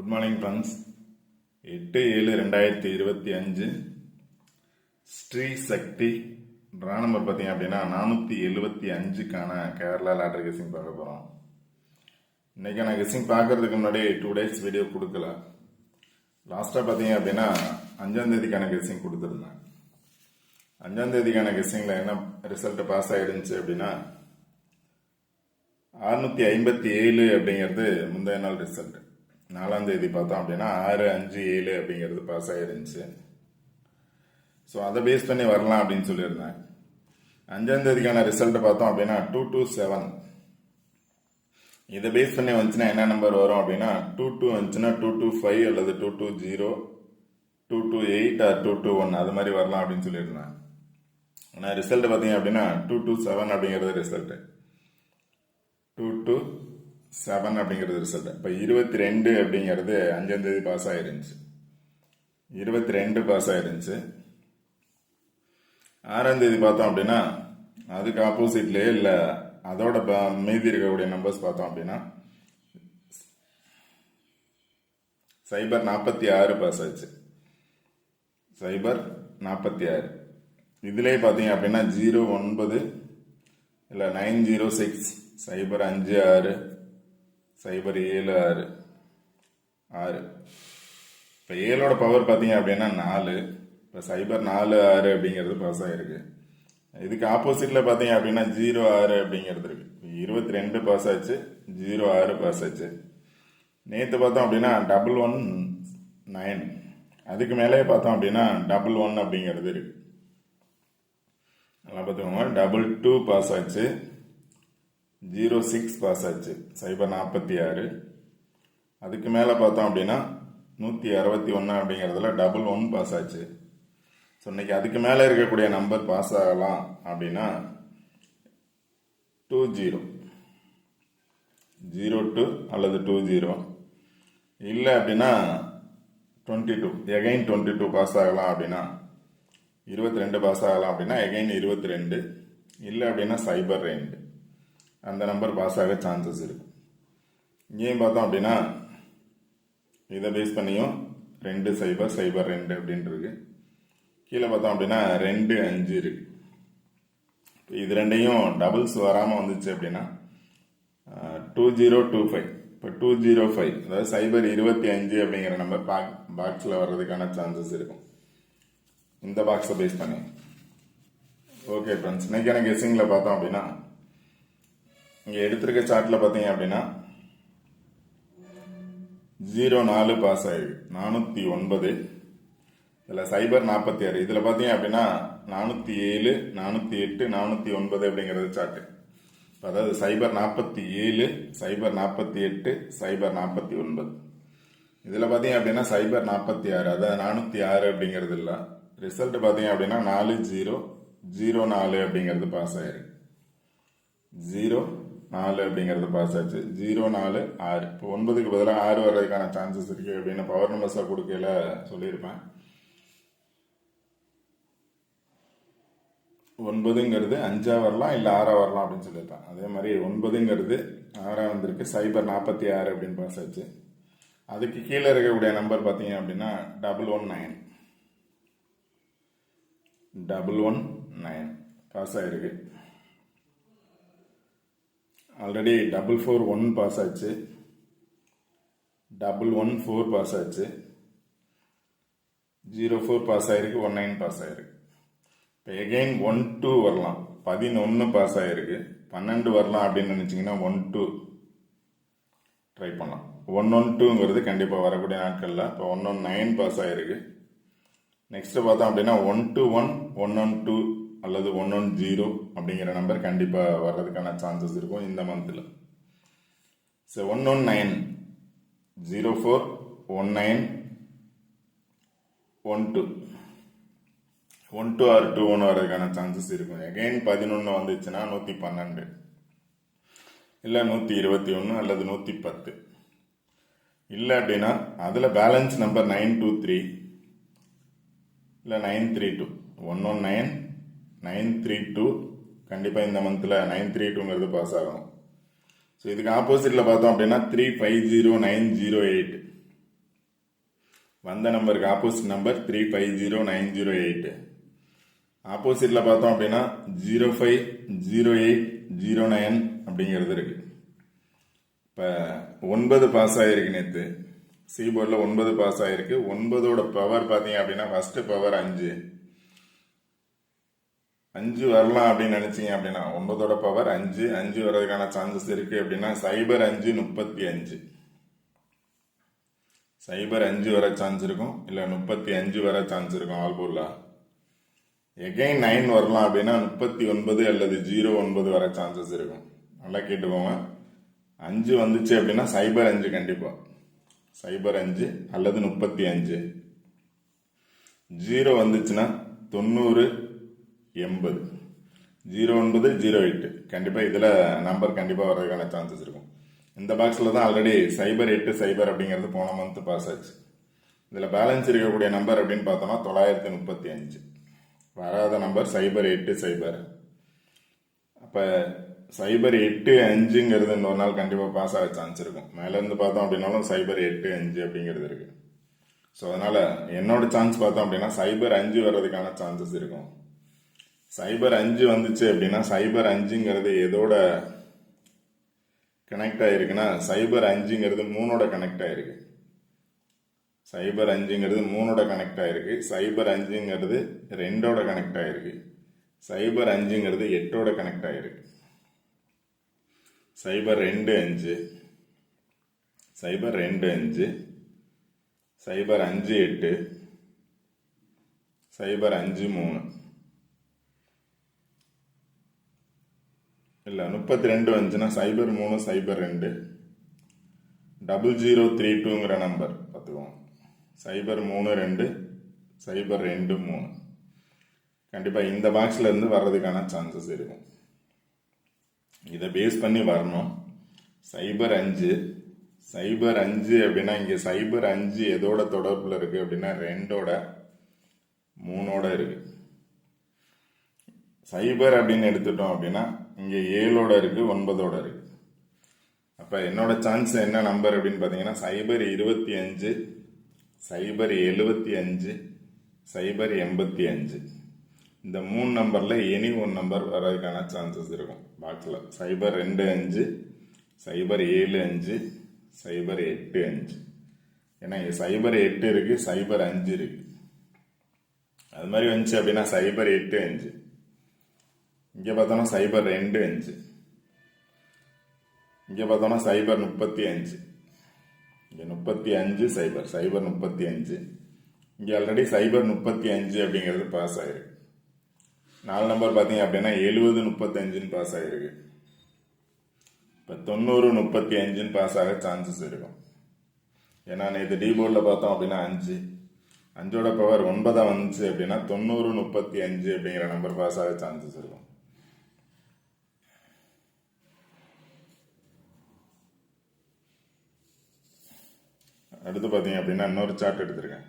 Good morning friends. 8/7/2025 Sri சக்தி draw number பார்த்தீங்க அப்படின்னா 475க்கான Kerala lottery guessing பார்க்க போகிறோம். இன்றைக்கி நான் கெஸ்ஸிங் பார்க்கறதுக்கு முன்னாடி 2 days வீடியோ கொடுக்கல. லாஸ்ட்டாக பார்த்தீங்க அப்படின்னா 5ஆம் தேதிக்கான கெஸ்ஸிங் கொடுத்துருந்தேன். 5ஆம் தேதிக்கான கெஸ்ஸிங்கில் என்ன ரிசல்ட் பாஸ் ஆகிருந்துச்சு அப்படின்னா 657 அப்படிங்கிறது முந்தைய நாள் ரிசல்ட். 4ஆம் தேதி பார்த்தோம் அப்படின்னா 657 அப்படிங்கிறது பாஸ் ஆகிருந்துச்சு. ஸோ அதை பேஸ் பண்ணி வரலாம் அப்படின்னு சொல்லியிருந்தேன். 5ஆம் தேதிக்கான ரிசல்ட் பார்த்தோம் அப்படின்னா 227. இதை பேஸ் பண்ணி வந்துச்சுன்னா என்ன நம்பர் வரும் அப்படின்னா 22 வந்துச்சுன்னா 225 அல்லது 220, 228 ஆர் 221 அது மாதிரி வரலாம் அப்படின்னு சொல்லியிருந்தேன். ஆனால் ரிசல்ட் பார்த்தீங்க அப்படின்னா 227 அப்படிங்கிறது ரிசல்ட். 227 அப்படிங்கிறது ரிசல்ட். இப்போ 22 அப்படிங்கிறது 5ஆம் தேதி பாஸ் ஆயிருந்துச்சு. 22 பாஸ் ஆயிருந்துச்சு. 6ஆம் தேதி பார்த்தோம் அப்படின்னா அதுக்கு ஆப்போசிட்லேயே இல்லை அதோட மீதி இருக்கக்கூடிய நம்பர்ஸ் பார்த்தோம் அப்படின்னா 046 பாஸ் ஆச்சு. 046 இதுலேயே பார்த்தீங்க அப்படின்னா 09 இல்லை 906, 056, 076, 6. இப்போ 7ஓட பவர் பார்த்தீங்க அப்படின்னா 4. இப்போ 046 அப்படிங்கிறது பாஸ் ஆகிருக்கு. இதுக்கு ஆப்போசிட்டில் பார்த்தீங்க அப்படின்னா 06 அப்படிங்கிறது இருக்கு. 22 பாஸ் ஆச்சு, 06 பாஸ் ஆச்சு. நேற்று பார்த்தோம் அப்படின்னா 119, அதுக்கு மேலே பார்த்தோம் அப்படின்னா 11 அப்படிங்கிறது இருக்கு. நல்லா பார்த்துக்கோங்க. 22 பாஸ் ஆச்சு, 06 பாஸ் ஆச்சு, 046. அதுக்கு மேலே பார்த்தோம் அப்படின்னா 161 அப்படிங்கிறதுல 11 பாஸ் ஆச்சு. ஸோ இன்னைக்கு அதுக்கு மேலே இருக்கக்கூடிய நம்பர் பாஸ் ஆகலாம் அப்படின்னா 20, 02 அல்லது 20, இல்லை அப்படின்னா 22, எகைன் 22 பாஸ் ஆகலாம் அப்படின்னா 22 பாஸ் ஆகலாம் அப்படின்னா எகைன் 22, இல்லை அப்படின்னா 02 அந்த நம்பர் பாஸ் ஆக சான்சஸ் இருக்கு. இங்கேயும் பார்த்தோம் அப்படின்னா இதை பேஸ் பண்ணியும் 2002 அப்படின்ட்டு இருக்கு. கீழே பார்த்தோம் அப்படின்னா 25 இருக்கு. இது ரெண்டையும் டபுள்ஸ் வராமல் வந்துச்சு அப்படின்னா 2025, இப்போ 205, அதாவது 025 அப்படிங்கிற நம்பர் பாக்ஸில் வர்றதுக்கான சான்சஸ் இருக்கும் இந்த பாக்ஸை பேஸ் பண்ணி. ஓகே ஃப்ரெண்ட்ஸ், இன்னைக்கான கெஸ்ஸிங்கில் பார்த்தோம் அப்படின்னா இங்கே எடுத்திருக்க சார்ட்டில் பார்த்தீங்க அப்படின்னா 04 பாஸ் ஆகிருக்கு, 409. இதில் 046, இதில் பார்த்தீங்க அப்படின்னா 407, 408, 409 அப்படிங்கிறது சார்ட்டு. அதாவது 047, 048, 049. இதில் பார்த்தீங்க அப்படின்னா 046, அதாவது 406 அப்படிங்கிறது இல்லை. ரிசல்ட் பார்த்தீங்க அப்படின்னா 4004 அப்படிங்கிறது பாஸ் ஆயிருக்கு. 04 அப்படிங்கிறது பாஸ் ஆச்சு. 046, இப்போ 9க்கு பதிலாக 6 வர்றதுக்கான சான்சஸ் இருக்கு அப்படின்னு பவர் நம்பர்ஸாக கொடுக்கல சொல்லியிருப்பேன். 9ங்கிறது 5ஆ வரலாம், இல்லை 6ஆ வரலாம் அப்படின்னு சொல்லியிருப்பேன். அதே மாதிரி 9ங்கிறது 6ஆ வந்திருக்கு, 046 அப்படின்னு பாஸ் ஆச்சு. அதுக்கு கீழே இருக்கக்கூடிய நம்பர் பார்த்தீங்க அப்படின்னா 119 பாஸ் ஆயிருக்கு. ஆல்ரெடி 441 பாஸ் ஆச்சு, 114 பாஸ் ஆச்சு, 04 பாஸ் ஆயிருக்கு, 19 பாஸ் ஆயிருக்கு. இப்போ எகெயின் 12 வரலாம், 11 பாஸ் ஆயிருக்கு, 12 வரலாம் அப்படின்னு நினைச்சிங்கன்னா 12 ட்ரை பண்ணலாம். 112ங்கிறது கண்டிப்பாக வரக்கூடிய நாட்களில். இப்போ 119 பாஸ் ஆயிருக்கு. நெக்ஸ்ட் பார்த்தோம் அப்படின்னா 121, 112 அல்லது 110 அப்படிங்கிற நம்பர் கண்டிப்பாக வர்றதுக்கான சான்சஸ் இருக்கும் இந்த மந்தில். ஸோ 119, 04, 19, 12, 12 ஆர் 21 வர்றதுக்கான சான்சஸ் இருக்கும். எகைன் 11 வந்துச்சுன்னா 112, இல்லை 121 அல்லது 110. இல்லை அப்படின்னா அதில் பேலன்ஸ் நம்பர் 923 இல்லை 932. 119, 932 கண்டிப்பாக இந்த மந்தில் 932ங்கிறது பாஸ் ஆகும். ஸோ இதுக்கு ஆப்போசிட்டில் பார்த்தோம் அப்படின்னா 350908 வந்த நம்பருக்கு ஆப்போசிட் நம்பர் 350908. ஆப்போசிட்டில் பார்த்தோம் அப்படின்னா 050809 அப்படிங்கிறது இருக்கு. இப்போ 9 பாஸ் ஆகிருக்கு நேற்று. சி போர்டில் 9 பாஸ் ஆகிருக்கு. 9ஓட பவர் பார்த்தீங்க அப்படின்னா ஃபர்ஸ்ட் பவர் 5. 5 வரலாம் அப்படின்னு நினைச்சீங்க அப்படின்னா 9ஓட பவர் 5. 5 வர்றதுக்கான சான்சஸ் இருக்கு அப்படின்னா 0535. 05 வர சான்ஸ் இருக்கும், இல்லை 35 வர சான்ஸ் இருக்கும். ஆல் போர்டில் எகைன் 9 வரலாம் அப்படின்னா 39 அல்லது 09 வர சான்சஸ் இருக்கும். நல்லா கேட்டுக்கோங்க. 5 வந்துச்சு அப்படின்னா 05 கண்டிப்பா 05 அல்லது 35. 0 வந்துச்சுன்னா 90 80. 09 08 கண்டிப்பா இதுல நம்பர் கண்டிப்பா வர்றதுக்கான சான்சஸ் இருக்கும். இந்த பாக்ஸ்ல தான் ஆல்ரெடி 08 அப்படிங்கிறது போன மந்த் பாஸ் ஆச்சு. இதுல பேலன்ஸ் இருக்கக்கூடிய நம்பர் அப்படின்னு பார்த்தோம்னா 935. வராத நம்பர் 080. அப்ப 085ங்கிறது இன்னொரு நாள் கண்டிப்பா பாஸ் ஆக சான்ஸ் இருக்கும். மேல இருந்து பார்த்தோம் அப்படின்னாலும் 085 அப்படிங்கிறது இருக்கு. ஸோ அதனால என்னோட சான்ஸ் பார்த்தோம் அப்படின்னா 05 வர்றதுக்கான சான்சஸ் இருக்கும். 05 வந்துச்சு அப்படின்னா 05ங்கிறது எதோட கனெக்ட் ஆயிருக்குன்னா 05ங்கிறது 3ஓட கனெக்ட் ஆயிருக்கு. 05ங்கிறது 3ஓட கனெக்ட் ஆயிருக்கு. 05ங்கிறது 2ஓட கனெக்ட் ஆயிருக்கு. 05ங்கிறது 8ஓட கனெக்ட் ஆயிருக்கு. 025 025 058 053 இல்லை 32 வந்துச்சுன்னா 0302 0032ங்கிற நம்பர் பார்த்துக்கோங்க. 032 023 கண்டிப்பாக இந்த பாக்ஸ்ல இருந்து வர்றதுக்கான சான்சஸ் இருக்கும். இதை பேஸ் பண்ணி வரணும். 05 அப்படின்னா இங்கே 05 எதோட தொடர்பில் இருக்கு அப்படின்னா 2ஓட 3ஓட இருக்கு. 0 அப்படின்னு எடுத்துட்டோம் அப்படின்னா இங்க 7ஓட இருக்கு 9ஓட இருக்கு. அப்ப என்னோட சான்ஸ் என்ன நம்பர் அப்படின்னு பாத்தீங்கன்னா 025 075 085. இந்த 3 நம்பர்ல எனி ஒன் நம்பர் வர்றதுக்கான சான்சஸ் இருக்கும் பாக்ஸ்ல. 025 075 085. ஏன்னா 08 இருக்கு 05 இருக்கு. அது மாதிரி வந்துச்சு அப்படின்னா 085. இங்கே பார்த்தோம்னா 025. இங்கே பார்த்தோம்னா 035. இங்கே 35 035. இங்கே ஆல்ரெடி 035 அப்படிங்கிறது பாஸ் ஆயிருக்கு. 4 நம்பர் பார்த்தீங்க அப்படின்னா 70 35 பாஸ் ஆயிருக்கு. இப்போ 90 35 பாஸ் ஆக சான்சஸ் இருக்கும். ஏன்னா நேற்று டி போர்டில் பார்த்தோம் அப்படின்னா 5. 5ஓட பவர் 9 வந்துச்சு அப்படின்னா 90 35 அப்படிங்கிற நம்பர் பாஸ் ஆக சான்சஸ் இருக்கும். அடுத்து பார்த்தீங்க அப்படின்னா இன்னொரு சார்ட் எடுத்திருக்கேன்.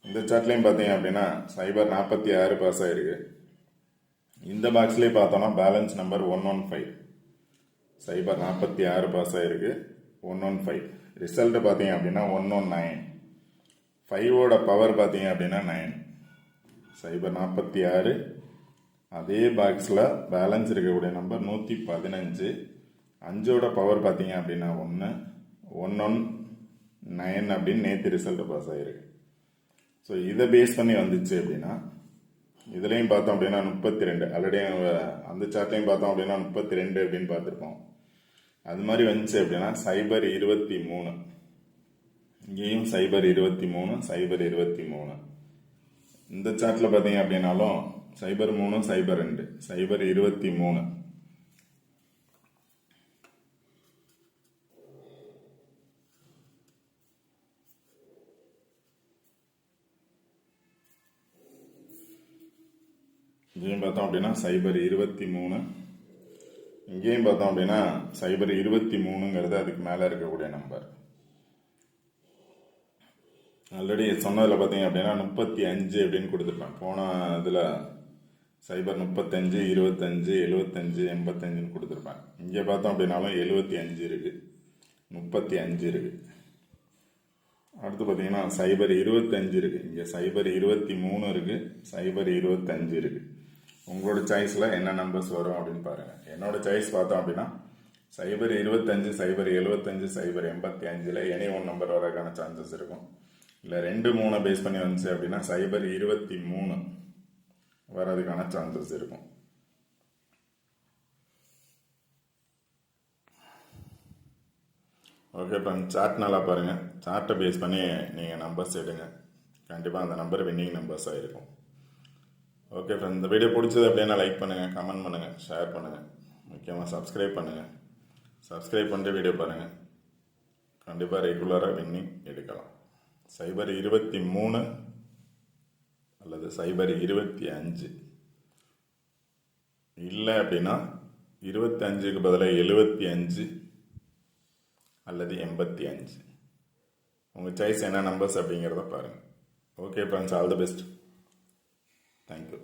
இந்த சார்ட்லையும் பார்த்தீங்க அப்படின்னா 046 பாஸ் ஆயிருக்கு. இந்த பாக்ஸ்லேயே பார்த்தோம்னா பேலன்ஸ் நம்பர் 115. 046 பாஸ் ஆயிருக்கு 115. ரிசல்ட் பார்த்தீங்க அப்படின்னா 119. 5ஓட பவர் பார்த்தீங்க அப்படின்னா 9. 046 அதே பாக்ஸில் பேலன்ஸ் இருக்கக்கூடிய நம்பர் 115. 5ஓட பவர் பார்த்தீங்க அப்படின்னா 119 அப்படின்னு நேற்று ரிசல்ட் பாஸ் ஆகிருக்கு. ஸோ இதை பேஸ் பண்ணி வந்துச்சு அப்படின்னா இதுலேயும் பார்த்தோம் அப்படின்னா 32. ஆல்ரெடி அந்த சார்ட்லையும் பார்த்தோம் அப்படின்னா 32 அப்படின்னு பார்த்துருப்போம். அது மாதிரி வந்துச்சு அப்படின்னா 023. இங்கேயும் 023 023. இந்த சார்ட்டில் பார்த்தீங்க அப்படின்னாலும் 03 02 023. இங்கேயும் பார்த்தோம் அப்படின்னா 023. இங்கேயும் பார்த்தோம் அப்படின்னா 023ங்கிறது அதுக்கு மேலே இருக்கக்கூடிய நம்பர். ஆல்ரெடி சொன்னதில் பார்த்தீங்க அப்படின்னா 35 அப்படின்னு கொடுத்துருப்பேன். போன இதில் 035 25 75 85ன்னு கொடுத்துருப்பேன். இங்கே பார்த்தோம் அப்படின்னாலும் 75 இருக்கு 35 இருக்கு. அடுத்து பார்த்தீங்கன்னா சைபர் 25 இருக்குது. இங்கே சைபர் 23 இருக்குது, சைபர் 25 இருக்குது. உங்களோட சாய்ஸில் என்ன நம்பர்ஸ் வரும் அப்படின்னு பாருங்கள். என்னோட சாய்ஸ் பார்த்தோம் அப்படின்னா சைபர் 25, சைபர் 75, சைபர் 85 எனி ஒன் நம்பர் வரதுக்கான சான்சஸ் இருக்கும். இல்லை 2, 3 பேஸ் பண்ணி வந்துச்சு அப்படின்னா சைபர் 23 வர்றதுக்கான சான்சஸ் இருக்கும். ஓகே ஃப்ரெண்ட்ஸ், சார்ட் நல்லா பாருங்கள். சார்ட்டை பேஸ் பண்ணி நீங்கள் நம்பர்ஸ் எடுங்க. கண்டிப்பாக அந்த நம்பர் வின்னிங் நம்பர்ஸாக இருக்கும். ஓகே ஃப்ரெண்ட்ஸ், இந்த வீடியோ பிடிச்சது அப்படின்னா லைக் பண்ணுங்கள், கமெண்ட் பண்ணுங்கள், ஷேர் பண்ணுங்கள், முக்கியமாக சப்ஸ்கிரைப் பண்ணுங்கள். சப்ஸ்கிரைப் பண்ணிட்டு வீடியோ பாருங்கள். கண்டிப்பாக ரெகுலராக வின்னிங் எடுக்கலாம். சைபர் 23 அல்லது சைபர் 25 இல்லை அப்படின்னா 25க்கு பதிலாக 75 அல்லது 85. உங்கள் சாய்ஸ் என்ன நம்பர்ஸ் அப்படிங்கிறத பாருங்கள். Okay friends, all the best. Thank you.